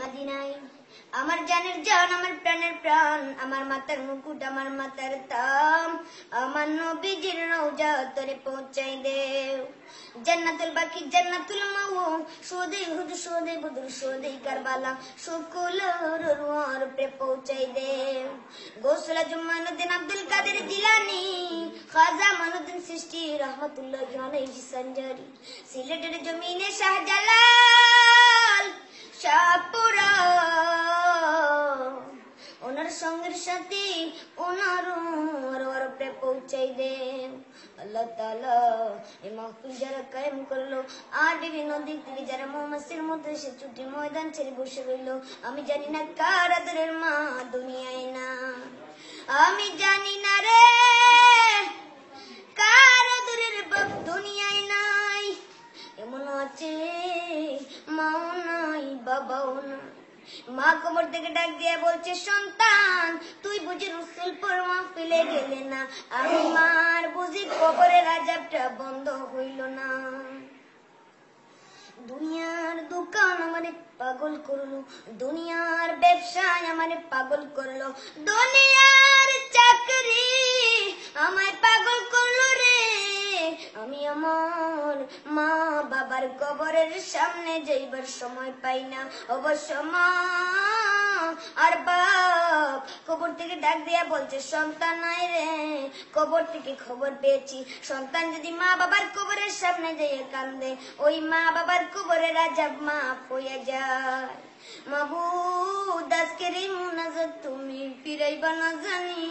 মদিনায় আমার জানের জান আমার প্রাণের প্রাণ আমার মাথার মুকুট আমার মাথার তাম আমার নবীজির রওজা তোরে পৌঁছাই দেও জান্নাতুল বাকি জান্নাতুল মাওয়া সোদে হুদ সোদে বদর সোদে কারবালা সকল রুয়ার পে পৌঁছাই দেও গোসল জুমানুদ্দিন আব্দুল কাদের জিলানী খাজা মানুদ্দিন সৃষ্টি রহমাতুল্লাহ আলাইহি সঞ্জারি সিলেটের জমিনে শাহজালাল শাহপুরা ওনার সঙ্গের সাথে ওনার পে পৌঁছাই দেন আল্লাহ তাআলা এই মাহফিল যারা কায়েম করলো আর বিভিন্ন দিক থেকে যারা মৌমাছির মধ্যে সে ছুটি ময়দান ছেড়ে বসে রইল আমি জানি না কার আদরের মা দুনিয়ায় না আমি জানি না রে কার আদরের বাপ দুনিয়ায় নাই এমন আছে মাও নাই বাবাও নাই মা কবর থেকে ডাক দিয়ে বলছে সন্তান তুই বুঝি রসুলপুর মাহফিলে গেলে না আমি মার বুঝি কবরের আযাবটা বন্ধ হইল না দুনিয়ার দোকান আমারে পাগল করলো দুনিয়ার ব্যবসায় আমারে পাগল করলো দুনিয়ার চাকরি আমায় পাগল করলো রে আমি আমার মা বাবার কবরের সামনে যাইবার সময় পাই না অবশ্য মা আর বাপ কবর থেকে ডাক দিয়া বলছে সন্তান নাই রে কবর থেকে খবর পেয়েছি সন্তান যদি মা বাবার কবরের সামনে যাইয়ে কান্দে ওই মা বাবার কবরের আযাব মাফ হইয়া যায় মাবুদ আজকের এই মুনাজাত তুমি ফিরাইবা না জানি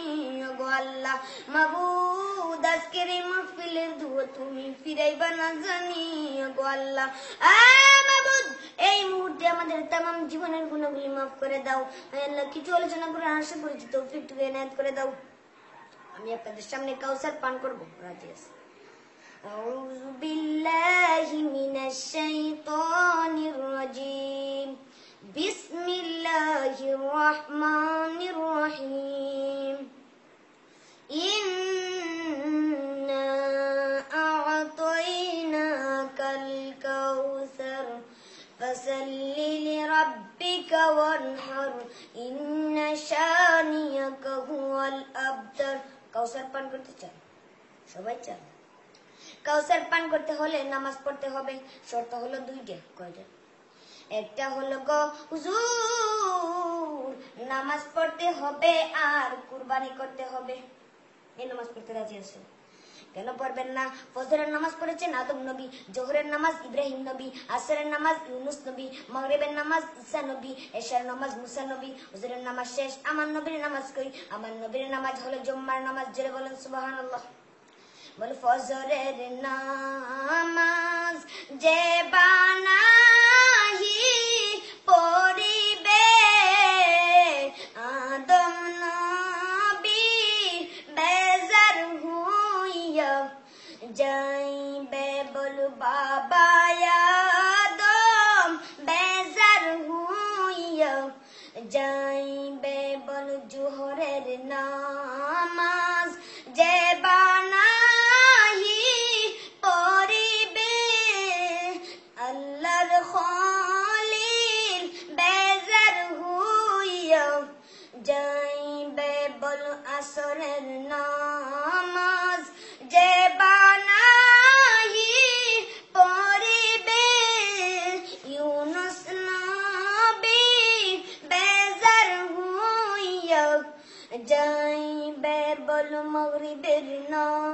ওগো আল্লাহ মাবুদ আজকের এই মাহফিলের দুয়া তুমি ফিরাইবা না জানি ওগো আল্লাহ মাবুদ এই মুহূর্তে আমাদের तमाम জীবনের গুনাহগুলি মাফ করে দাও আল্লাহ কিছু আলোচনা করে আশা করেছি তৌফিকটুকু এনায়েত করে দাও আমি আপনাদের সামনে কাউসার পান করব রাজি আছি আউযু বিল্লাহি মিনাশ শাইতানির রাজিম বিসমিল্লাহির রহমানির রহিম ইন্না আ'তাইনাকাল কাউসার ফাসাল্লি লিরাব্বিকা ওয়ানহার ইন্না শানিয়াকা হুয়াল আবতার কাউসার পান করতে চান সবাই চান কাউসার পান করতে হলে নামাজ পড়তে হবে শর্ত হলো দুইটা কয়টা একটা হলো গো হুজুর নামাজ পড়তে হবে আর কুরবানি করতে হবে এই নামাজ পড়তে রাজি আছেন কেন পড়বেন না ফজরের নামাজ পড়েছেন আদম নবী জোহরের নামাজ ইব্রাহিম নবী আসরের নামাজ ইউনুস নবী মাগরিবের নামাজ ঈসা নবী এশার নামাজ মুসা নবী হুজুরের নামাজ শেষ আমার নবীর নামাজ কই আমার নবীর নামাজ হলো জুম্মার নামাজ জোরে বলেন সুবহানাল্লাহ বল ফজরের নামাজ যে বানাহি পড়িবে আদম নবী বেজার হইয়া যাইবে বল বাবা আদম বেজার হইয়া যাইবে বল জোহরের নামাজ যে বানাহি পড়িবে আল্লাহর খলিল বেজার হইয়া যাইবে বল আসরের নামাজ যে বানাহি পড়িবে ইউনুস নবী বেজার হইয়া যাইবে বল মাগরিবের নামাজ